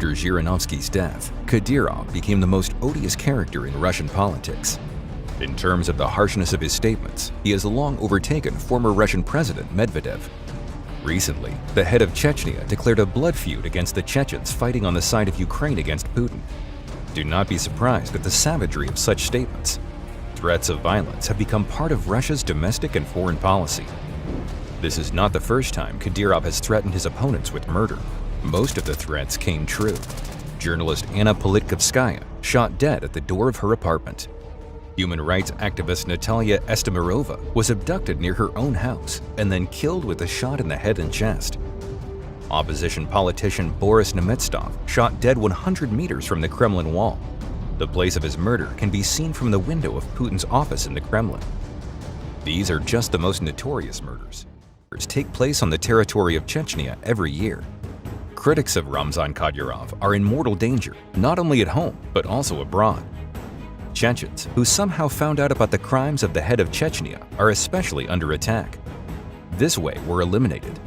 After Zhirinovsky's death, Kadyrov became the most odious character in Russian politics. In terms of the harshness of his statements, he has long overtaken former Russian President Medvedev. Recently, the head of Chechnya declared a blood feud against the Chechens fighting on the side of Ukraine against Putin. Do not be surprised at the savagery of such statements. Threats of violence have become part of Russia's domestic and foreign policy. This is not the first time Kadyrov has threatened his opponents with murder. Most of the threats came true. Journalist Anna Politkovskaya shot dead at the door of her apartment. Human rights activist Natalia Estemirova was abducted near her own house and then killed with a shot in the head and chest. Opposition politician Boris Nemetsov shot dead 100 meters from the Kremlin wall. The place of his murder can be seen from the window of Putin's office in the Kremlin. These are just the most notorious murders. Take place on the territory of Chechnya every year. Critics of Ramzan Kadyrov are in mortal danger, not only at home, but also abroad. Chechens, who somehow found out about the crimes of the head of Chechnya, are especially under attack. This way were eliminated.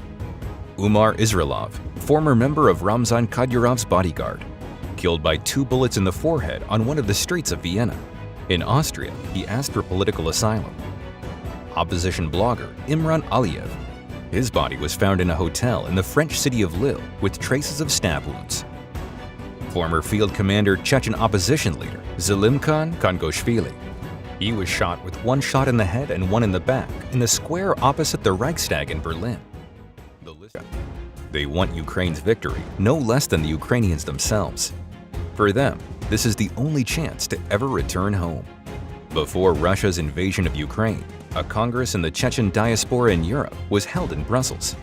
Umar Israilov, former member of Ramzan Kadyrov's bodyguard, killed by 2 bullets in the forehead on one of the streets of Vienna. In Austria, he asked for political asylum. Opposition blogger Imran Aliyev. His body was found in a hotel in the French city of Lille with traces of stab wounds. Former field commander Chechen opposition leader Zelimkhan Kangoshvili. He was shot with 1 shot in the head and 1 in the back in the square opposite the Reichstag in Berlin. They want Ukraine's victory no less than the Ukrainians themselves. For them, this is the only chance to ever return home. Before Russia's invasion of Ukraine, a congress in the Chechen diaspora in Europe was held in Brussels.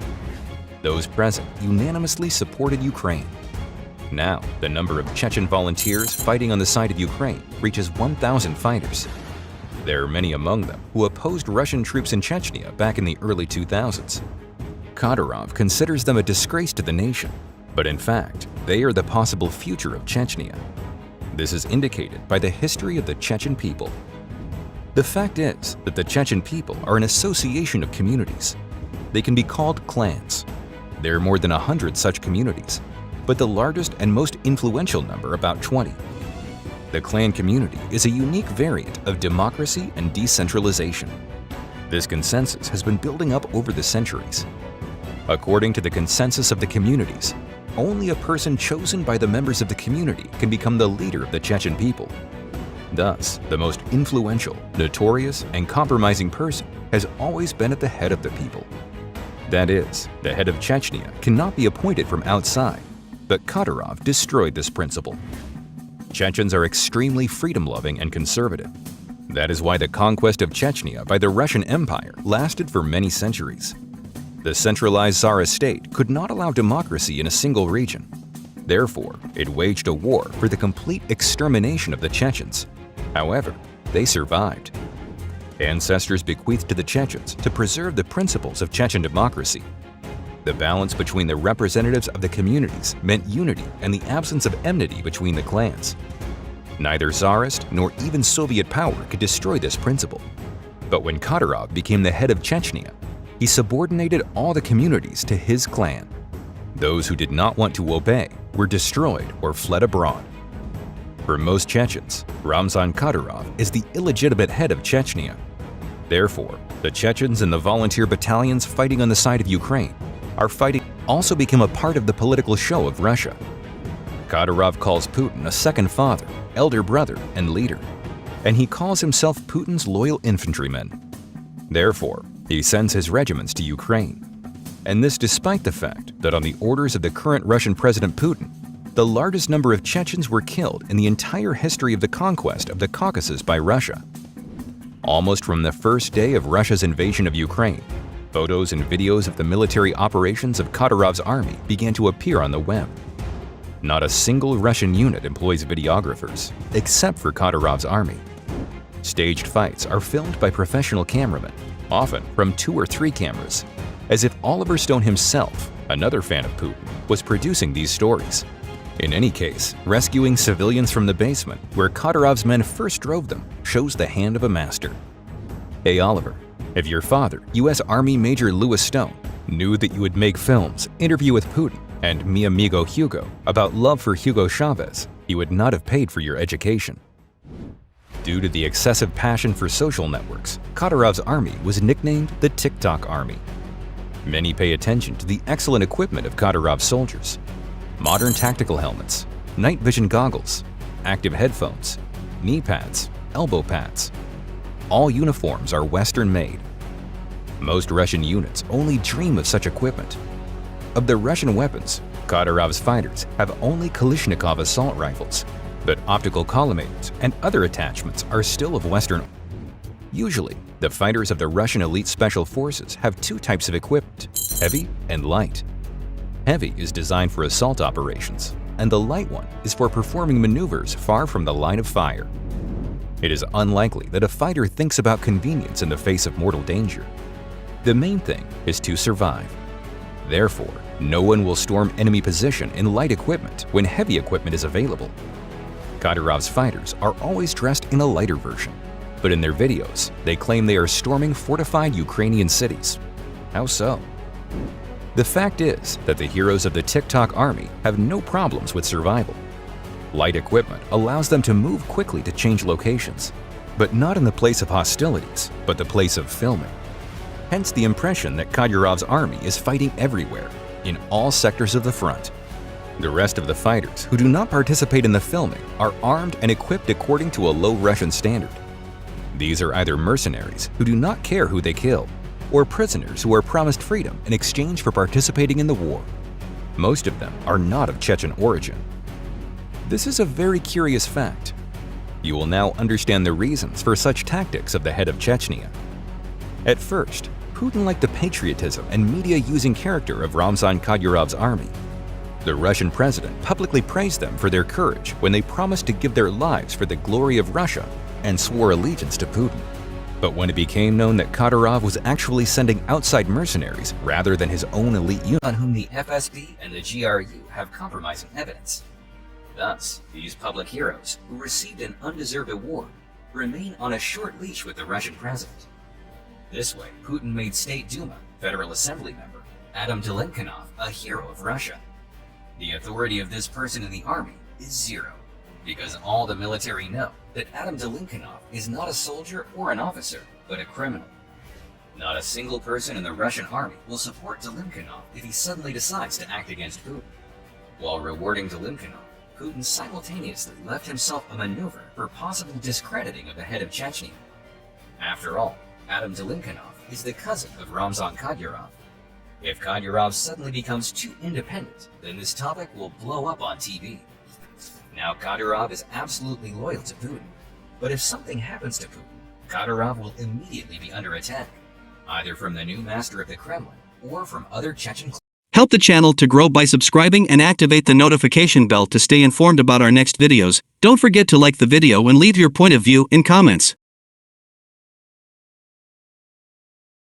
Those present unanimously supported Ukraine. Now, the number of Chechen volunteers fighting on the side of Ukraine reaches 1,000 fighters. There are many among them who opposed Russian troops in Chechnya back in the early 2000s. Kadyrov considers them a disgrace to the nation, but in fact, they are the possible future of Chechnya. This is indicated by the history of the Chechen people. The fact is that the Chechen people are an association of communities. They can be called clans. There are more than 100 such communities, but the largest and most influential number about 20. The clan community is a unique variant of democracy and decentralization. This consensus has been building up over the centuries. According to the consensus of the communities, only a person chosen by the members of the community can become the leader of the Chechen people. Thus, the most influential, notorious, and compromising person has always been at the head of the people. That is, the head of Chechnya cannot be appointed from outside, but Kadyrov destroyed this principle. Chechens are extremely freedom-loving and conservative. That is why the conquest of Chechnya by the Russian Empire lasted for many centuries. The centralized Tsarist state could not allow democracy in a single region. Therefore, it waged a war for the complete extermination of the Chechens. However, they survived. Ancestors bequeathed to the Chechens to preserve the principles of Chechen democracy. The balance between the representatives of the communities meant unity and the absence of enmity between the clans. Neither Tsarist nor even Soviet power could destroy this principle. But when Kadyrov became the head of Chechnya, he subordinated all the communities to his clan. Those who did not want to obey were destroyed or fled abroad. For most Chechens, Ramzan Kadyrov is the illegitimate head of Chechnya. Therefore, the Chechens and the volunteer battalions fighting on the side of Ukraine also became a part of the political show of Russia. Kadyrov calls Putin a second father, elder brother, and leader, and he calls himself Putin's loyal infantryman. Therefore, he sends his regiments to Ukraine. And this despite the fact that on the orders of the current Russian President Putin, the largest number of Chechens were killed in the entire history of the conquest of the Caucasus by Russia. Almost from the first day of Russia's invasion of Ukraine, photos and videos of the military operations of Kadyrov's army began to appear on the web. Not a single Russian unit employs videographers, except for Kadyrov's army. Staged fights are filmed by professional cameramen, often from 2 or 3 cameras, as if Oliver Stone himself, another fan of Putin, was producing these stories. In any case, rescuing civilians from the basement, where Kadyrov's men first drove them, shows the hand of a master. Hey Oliver, if your father, U.S. Army Major Louis Stone, knew that you would make films, interview with Putin, And mi amigo Hugo about love for Hugo Chavez, he would not have paid for your education. Due to the excessive passion for social networks, Kadyrov's army was nicknamed the TikTok Army. Many pay attention to the excellent equipment of Kadyrov's soldiers. Modern tactical helmets, night vision goggles, active headphones, knee pads, elbow pads. All uniforms are Western-made. Most Russian units only dream of such equipment. Of the Russian weapons, Kadyrov's fighters have only Kalashnikov assault rifles, but optical collimators and other attachments are still of Western. Usually, the fighters of the Russian elite special forces have two types of equipment, heavy and light. Heavy is designed for assault operations, and the light one is for performing maneuvers far from the line of fire. It is unlikely that a fighter thinks about convenience in the face of mortal danger. The main thing is to survive. Therefore, no one will storm enemy position in light equipment when heavy equipment is available. Kadyrov's fighters are always dressed in a lighter version, but in their videos, they claim they are storming fortified Ukrainian cities. How so? The fact is that the heroes of the TikTok army have no problems with survival. Light equipment allows them to move quickly to change locations, but not in the place of hostilities, but the place of filming. Hence the impression that Kadyrov's army is fighting everywhere, in all sectors of the front. The rest of the fighters who do not participate in the filming are armed and equipped according to a low Russian standard. These are either mercenaries who do not care who they kill, or prisoners who are promised freedom in exchange for participating in the war. Most of them are not of Chechen origin. This is a very curious fact. You will now understand the reasons for such tactics of the head of Chechnya. At first, Putin liked the patriotism and media-using character of Ramzan Kadyrov's army. The Russian president publicly praised them for their courage when they promised to give their lives for the glory of Russia and swore allegiance to Putin. But when it became known that Kadyrov was actually sending outside mercenaries rather than his own elite unit, on whom the FSB and the GRU have compromising evidence. Thus, these public heroes, who received an undeserved award, remain on a short leash with the Russian president. This way, Putin made State Duma, Federal Assembly member, Adam Dolinkhanov, a hero of Russia. The authority of this person in the army is zero, because all the military know that Adam Dolinkhanov is not a soldier or an officer, but a criminal. Not a single person in the Russian army will support Dolinkhanov if he suddenly decides to act against Putin. While rewarding Dolinkhanov, Putin simultaneously left himself a maneuver for possible discrediting of the head of Chechnya. After all, Adam Dolinkhanov is the cousin of Ramzan Kadyrov. If Kadyrov suddenly becomes too independent, then this topic will blow up on TV. Now Kadyrov is absolutely loyal to Putin, but if something happens to Putin, Kadyrov will immediately be under attack, either from the new master of the Kremlin or from other Chechen. Help the channel to grow by subscribing and activate the notification bell to stay informed about our next videos. Don't forget to like the video and leave your point of view in comments.